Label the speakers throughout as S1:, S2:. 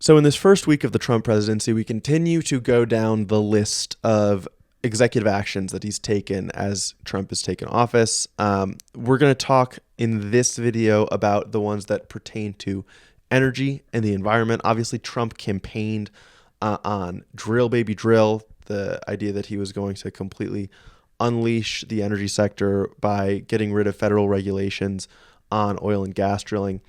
S1: So in this first week of the Trump presidency, we continue to go down the list of executive actions that he's taken as Trump has taken office. We're going to talk in this video about the ones that pertain to energy and the environment. Obviously, Trump campaigned on drill, baby, drill, the idea that he was going to completely unleash the energy sector by getting rid of federal regulations on oil and gas drilling.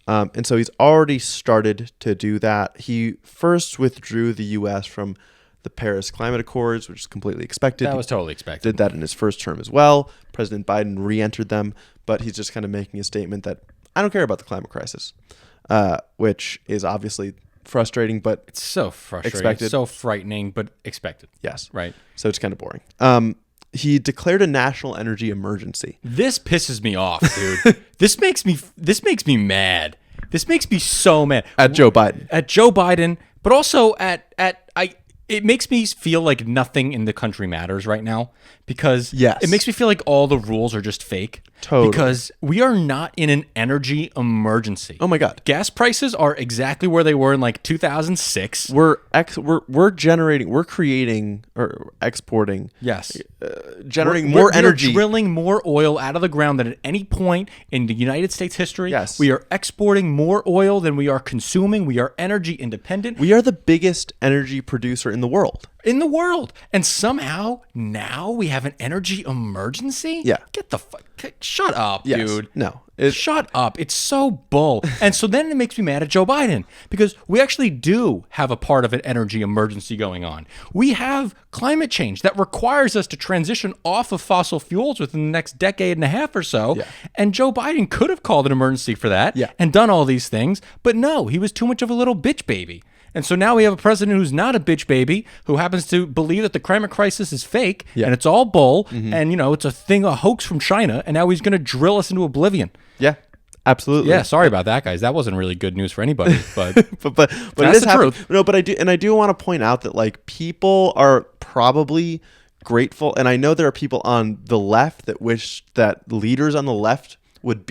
S1: And so he's already started to do that. He first withdrew the U.S. from the Paris Climate Accords, which is completely expected.
S2: That was totally expected.
S1: Did that in his first term as well. President Biden re-entered them, but he's just kind of making a statement that I don't care about the climate crisis, which is obviously frustrating, but
S2: it's so frustrating.
S1: Expected.
S2: It's so frightening, but expected.
S1: Yes.
S2: Right.
S1: So it's kind of boring. He declared a national energy emergency.
S2: This pisses me off, dude. This makes me mad. This makes me so mad.
S1: At Joe Biden,
S2: but also it makes me feel like nothing in the country matters right now, because
S1: Yes.
S2: it makes me feel like all the rules are just fake.
S1: Totally.
S2: Because we are not in an energy emergency.
S1: Oh my God.
S2: Gas prices are exactly where they were in like 2006.
S1: We're creating or exporting.
S2: Yes.
S1: Generating more energy.
S2: We're drilling more oil out of the ground than at any point in the United States history.
S1: Yes.
S2: We are exporting more oil than we are consuming. We are energy independent.
S1: We are the biggest energy producer in the world.
S2: And somehow now we have an energy emergency?
S1: Yeah.
S2: Get the fuck. Shut up,
S1: Yes.
S2: dude.
S1: No.
S2: Shut up. It's so bull. And so then it makes me mad at Joe Biden, because we actually do have a part of an energy emergency going on. We have climate change that requires us to transition off of fossil fuels within the next decade and a half or so.
S1: Yeah.
S2: And Joe Biden could have called an emergency for that
S1: Yeah.
S2: and done all these things. But no, he was too much of a little bitch baby. And so now we have a president who's not a bitch baby, who happens to believe that the climate crisis is fake and it's all bull, and it's a hoax from China, and now he's going to drill us into oblivion.
S1: Yeah. Absolutely.
S2: Yeah, sorry about that, guys. That wasn't really good news for anybody, but
S1: but
S2: that's
S1: it is
S2: the
S1: happening.
S2: truth.
S1: No, but I do want to point out that like people are probably grateful, and I know there are people on the left that wish that leaders on the left would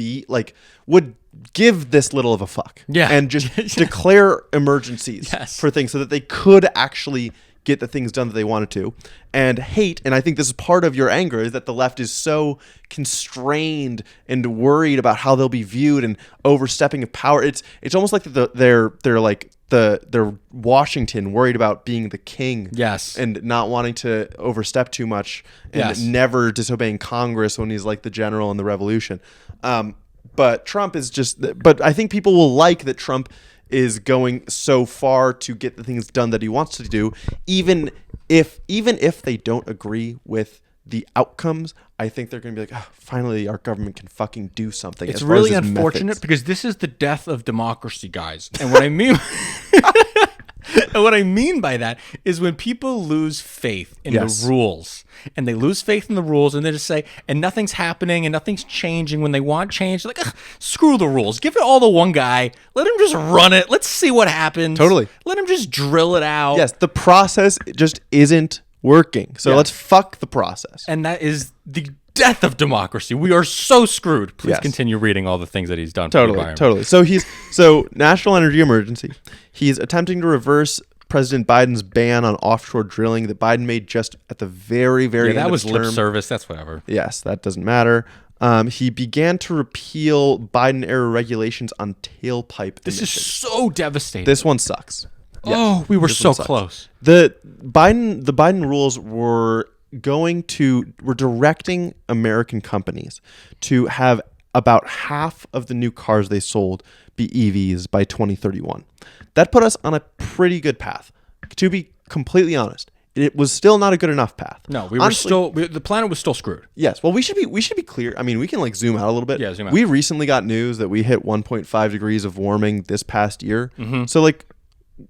S1: give this little of a fuck.
S2: Yeah.
S1: And just declare emergencies
S2: Yes.
S1: for things so that they could actually get the things done that they wanted to, and hate. And I think this is part of your anger, is that the left is so constrained and worried about how they'll be viewed and overstepping of power. It's almost like they're Washington, worried about being the king.
S2: Yes.
S1: And not wanting to overstep too much, and
S2: Yes.
S1: never disobeying Congress when he's like the general in the revolution. But Trump is but I think people will like that Trump is going so far to get the things done that he wants to do, even if they don't agree with the outcomes. I think they're going to be like, oh, finally our government can fucking do something.
S2: It's
S1: as far as
S2: really
S1: his
S2: unfortunate
S1: methods.
S2: because this is the death of democracy, guys. And what I mean and what I mean by that is when people lose faith in
S1: Yes.
S2: the rules, and they lose faith in the rules, and they just say, and nothing's happening and nothing's changing when they want change. They're like, ugh, screw the rules. Give it all to one guy. Let him just run it. Let's see what happens.
S1: Totally.
S2: Let him just drill it out.
S1: Yes, the process just isn't working. So
S2: Yeah.
S1: let's fuck the process.
S2: And that is the death of democracy. We are so screwed. Please
S1: Yes.
S2: continue reading all the things that he's done for the environment.
S1: Totally. So national energy emergency. He's attempting to reverse President Biden's ban on offshore drilling that Biden made just at the very, very end
S2: that
S1: of
S2: was
S1: his
S2: lip
S1: term.
S2: service. That's whatever.
S1: Yes, that doesn't matter. He began to repeal Biden-era regulations on tailpipe
S2: This
S1: emissions.
S2: is so devastating.
S1: This one sucks. Yes,
S2: Oh, we were
S1: this
S2: so
S1: one sucks.
S2: close.
S1: The Biden rules were directing American companies to have about half of the new cars they sold be EVs by 2031. That put us on a pretty good path. To be completely honest, it was still not a good enough path.
S2: No, we were the planet was still screwed.
S1: Yes. Well, we should be clear. I mean, we can like zoom out a little bit.
S2: Yeah, zoom out.
S1: We recently got news that we hit 1.5 degrees of warming this past year.
S2: Mm-hmm.
S1: So like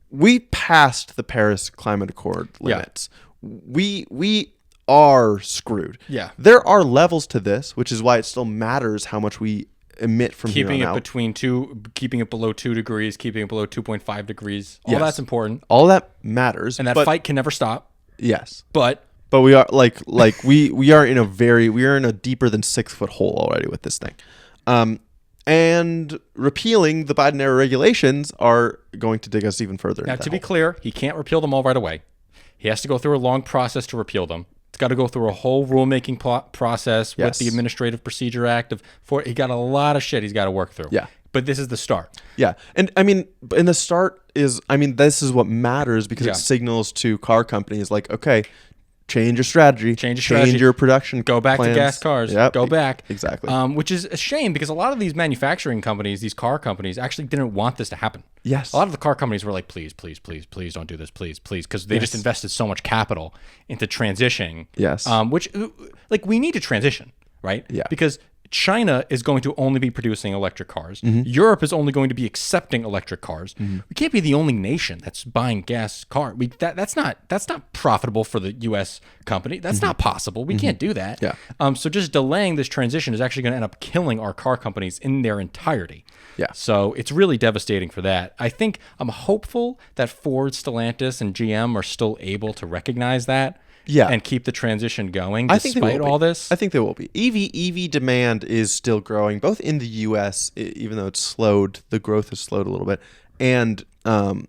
S1: we passed the Paris Climate Accord
S2: Yeah.
S1: limits. We are screwed.
S2: Yeah.
S1: There are levels to this, which is why it still matters how much we emit from
S2: Keeping
S1: here
S2: it
S1: on out.
S2: keeping it below 2 degrees, keeping it below 2.5 degrees. All
S1: Yes.
S2: that's important.
S1: All that matters.
S2: And that
S1: but,
S2: fight can never stop.
S1: Yes.
S2: But
S1: But we are we are in a deeper than 6 foot hole already with this thing. and repealing the Biden era regulations are going to dig us even further.
S2: Now, to be clear, he can't repeal them all right away. He has to go through a long process to repeal them. It's got to go through a whole rulemaking process with the Administrative Procedure Act. He got a lot of shit he's got to work through.
S1: Yeah.
S2: But this is the start.
S1: Yeah. And I mean, in the start is, I mean, this is what matters because it signals to car companies like, okay, change your strategy. Change your production.
S2: Go back
S1: plans.
S2: to gas cars.
S1: Yep.
S2: Go back.
S1: Exactly.
S2: Which is a shame because a lot of these manufacturing companies, these car companies, actually didn't want this to happen.
S1: Yes.
S2: A lot of the car companies were like, please, please, please, please don't do this. Please, please. Because they just invested so much capital into transitioning.
S1: Yes.
S2: Which, like, we need to transition, right?
S1: Yeah.
S2: Because China is going to only be producing electric cars. Europe is only going to be accepting electric cars. We can't be the only nation that's buying gas cars. That's not profitable for the U.S. company. That's not possible. We can't do that.
S1: Yeah.
S2: So just delaying this transition is actually going to end up killing our car companies in their entirety.
S1: Yeah.
S2: So it's really devastating for that. I'm hopeful that Ford, Stellantis, and GM are still able to recognize that. Yeah, and keep the transition going despite all this.
S1: I think they will be. EV demand is still growing, both in the U.S., even though it's slowed. The growth has slowed a little bit, and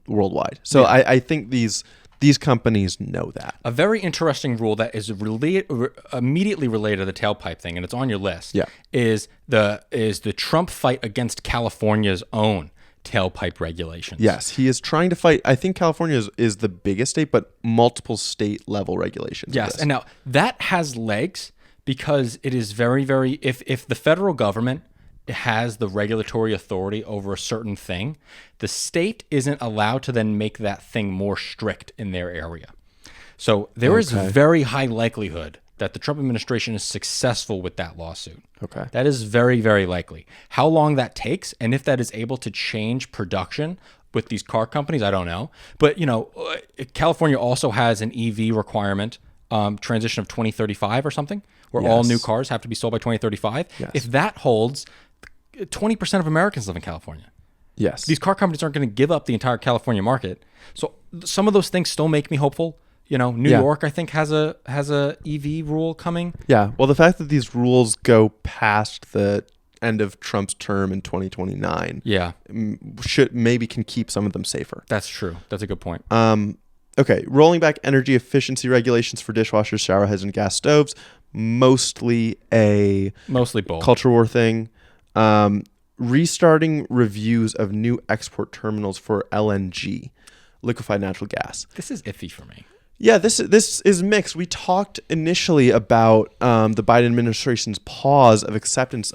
S1: worldwide. So I think these companies know that.
S2: A very interesting rule that is immediately related to the tailpipe thing, and it's on your list.
S1: Yeah.
S2: is the Trump fight against California's own tailpipe regulations.
S1: Yes, he is trying to fight. I think California is the biggest state, but multiple state level regulations.
S2: Yes, and now that has legs because it is very, very. If the federal government has the regulatory authority over a certain thing, the state isn't allowed to then make that thing more strict in their area. So there is very high likelihood that the Trump administration is successful with that lawsuit.
S1: Okay.
S2: That is very, very likely. How long that takes and if that is able to change production with these car companies, I don't know. But, California also has an EV requirement, transition of 2035 or something, where all new cars have to be sold by 2035.
S1: Yes.
S2: If that holds, 20% of Americans live in California.
S1: Yes.
S2: These car companies aren't going to give up the entire California market. So some of those things still make me hopeful. New York, I think, has a EV rule coming.
S1: Yeah. Well, the fact that these rules go past the end of Trump's term in 2029, can keep some of them safer.
S2: That's true. That's a good point.
S1: Okay. Rolling back energy efficiency regulations for dishwashers, shower heads, and gas stoves. Mostly
S2: bull.
S1: Culture war thing. Restarting reviews of new export terminals for LNG, liquefied natural gas.
S2: This is iffy for me.
S1: Yeah, this is mixed. We talked initially about the Biden administration's pause of accepting these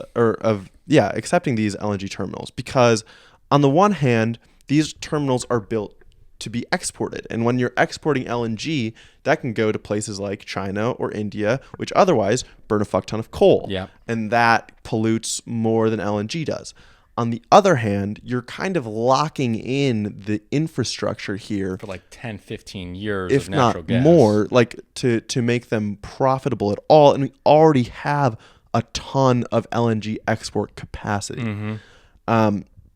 S1: LNG terminals because, on the one hand, these terminals are built to be exported, and when you're exporting LNG, that can go to places like China or India, which otherwise burn a fuck ton of coal, and that pollutes more than LNG does. On the other hand, you're kind of locking in the infrastructure here
S2: for like 10, 15 years
S1: if
S2: of natural gas.
S1: If not more, like to make them profitable at all. And we already have a ton of LNG export capacity.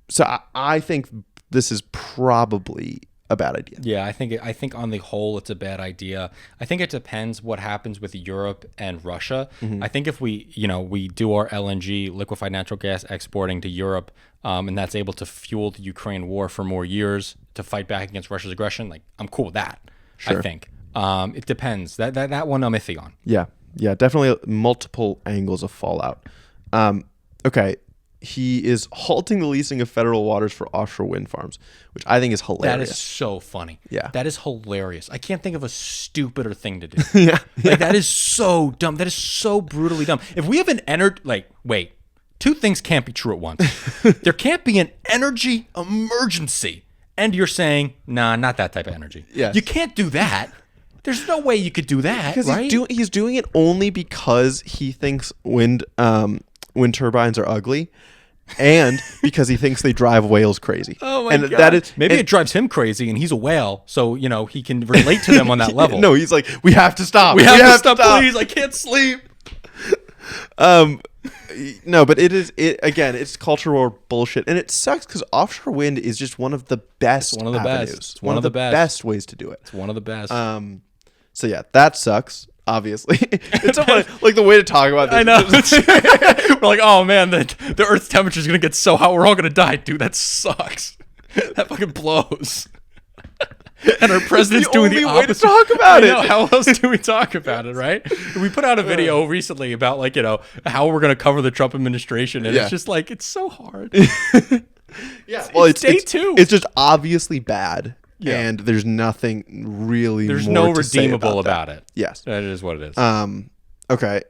S1: So I think this is probably a bad idea.
S2: Yeah, I think on the whole it's a bad idea. I think it depends what happens with Europe and Russia. I think if we do our LNG, liquefied natural gas exporting to Europe, and that's able to fuel the Ukraine war for more years to fight back against Russia's aggression, like I'm cool with that. Sure. I think it depends. That one I'm iffy on.
S1: Yeah, definitely multiple angles of fallout. Okay. He is halting the leasing of federal waters for offshore wind farms, which I think is hilarious.
S2: That is so funny.
S1: Yeah.
S2: That is hilarious. I can't think of a stupider thing to do.
S1: Yeah.
S2: Like, that is so dumb. That is so brutally dumb. If we have an wait, two things can't be true at once. There can't be an energy emergency. And you're saying, nah, not that type of energy.
S1: Yes.
S2: You can't do that. There's no way you could do that, right?
S1: He's doing it only because he thinks wind turbines are ugly. And because he thinks they drive whales crazy.
S2: Oh my God. Maybe it drives him crazy and he's a whale. So, he can relate to them on that level.
S1: No, he's like, we have to stop.
S2: We have to stop, please. I can't sleep.
S1: No, but it's culture war bullshit. And it sucks because offshore wind is just one of the best avenues.
S2: It's one of the best
S1: best ways to do it.
S2: It's one of the best.
S1: So yeah, that sucks. obviously. It's so funny. Like, the way to talk about this.
S2: I know. We're like, oh man, the Earth's temperature is gonna get so hot, we're all gonna die, dude. That sucks. That fucking blows. And our president's doing the opposite.
S1: Way to talk about it.
S2: How else do we talk about it, right? We put out a video recently about, like, how we're gonna cover the Trump administration, and it's just like, it's so hard.
S1: Yeah, well, it's
S2: day two.
S1: It's just obviously bad, and there's nothing really.
S2: There's
S1: more
S2: no
S1: to say
S2: redeemable about it.
S1: Yes,
S2: that is what it is.
S1: Okay,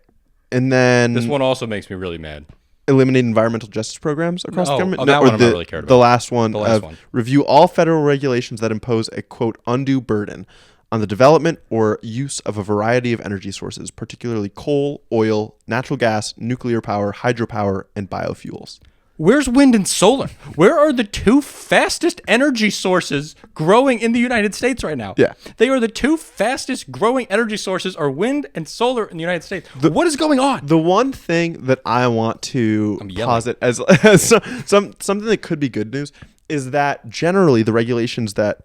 S1: and then
S2: this one also makes me really mad.
S1: Eliminate environmental justice programs across the government.
S2: That one I'm not really cared about.
S1: The last one.
S2: The last one.
S1: Review all federal regulations that impose a, quote, undue burden on the development or use of a variety of energy sources, particularly coal, oil, natural gas, nuclear power, hydropower, and biofuels.
S2: Where's wind and solar? Where are the two fastest energy sources growing in the United States right now?
S1: Yeah.
S2: They are the two fastest growing energy sources are wind and solar in the United States. What is going on?
S1: The one thing that I want to posit as something that could be good news is that generally the regulations that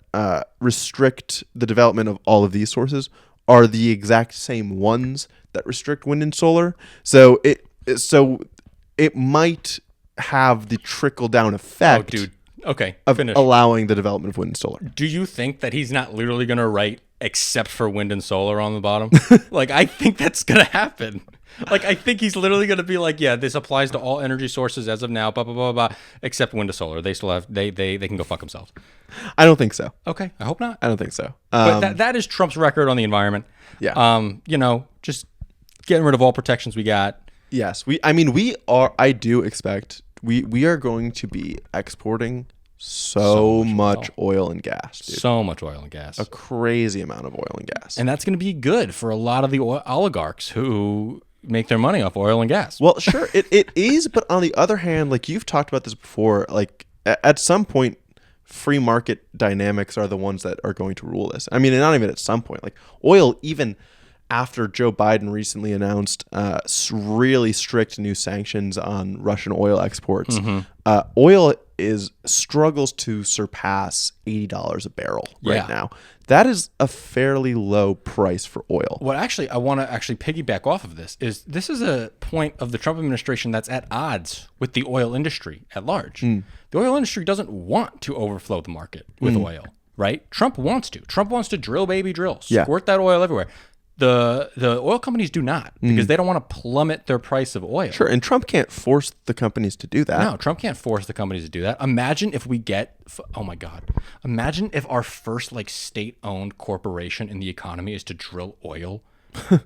S1: restrict the development of all of these sources are the exact same ones that restrict wind and solar. So it might have the trickle down effect of allowing the development of wind and solar.
S2: Do you think that he's not literally going to write except for wind and solar on the bottom? Like, I think that's going to happen. Like, I think he's literally going to be like, yeah, this applies to all energy sources as of now, blah, blah, blah, blah, except wind and solar. They still have, they can go fuck themselves.
S1: I don't think so.
S2: Okay. I hope not.
S1: I don't think so.
S2: But that is Trump's record on the environment.
S1: Yeah.
S2: Just getting rid of all protections we got.
S1: Yes. I do expect we are going to be exporting so much oil and gas, dude.
S2: So much oil and gas.
S1: A crazy amount of oil and gas.
S2: And that's going to be good for a lot of the oligarchs who make their money off oil and gas.
S1: Well, sure, it is, but on the other hand, like, you've talked about this before, like, at some point, free market dynamics are the ones that are going to rule this. I mean, and not even at some point. Like, oil, even after Joe Biden recently announced really strict new sanctions on Russian oil exports, oil struggles to surpass $80 a barrel right now. That is a fairly low price for oil.
S2: What I want to piggyback off of this is a point of the Trump administration that's at odds with the oil industry at large. The oil industry doesn't want to overflow the market with oil, right? Trump wants to. Trump wants to drill, baby, drill. Squirt that oil everywhere. The oil companies do not, because they don't want to plummet their price of oil.
S1: Sure, and Trump can't force the companies to do that.
S2: No, Trump can't force the companies to do that. Imagine if we get, oh my God, imagine if our first, like, state-owned corporation in the economy is to drill oil.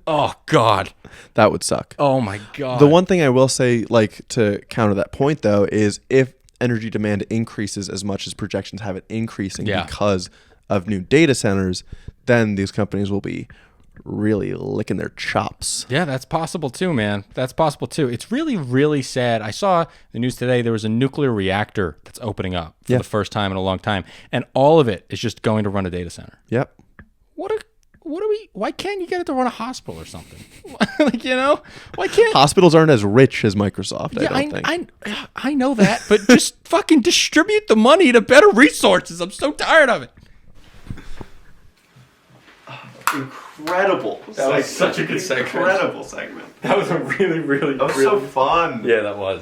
S2: Oh God,
S1: that would suck.
S2: Oh my God.
S1: The one thing I will say, like, to counter that point though, is if energy demand increases as much as projections have it increasing because of new data centers, then these companies will be really licking their chops.
S2: Yeah, that's possible too, man. That's possible too. It's really, really sad. I saw the news today. There was a nuclear reactor that's opening up for the first time in a long time, and all of it is just going to run a data center.
S1: Yep.
S2: Why can't you get it to run a hospital or something? Like, why can't
S1: hospitals aren't as rich as Microsoft? I don't think.
S2: I know that, but just fucking distribute the money to better resources. I'm so tired of it.
S1: Incredible.
S2: That was such a good segment.
S1: Incredible segment.
S2: That was a really, really,
S1: so fun.
S2: Yeah, that was.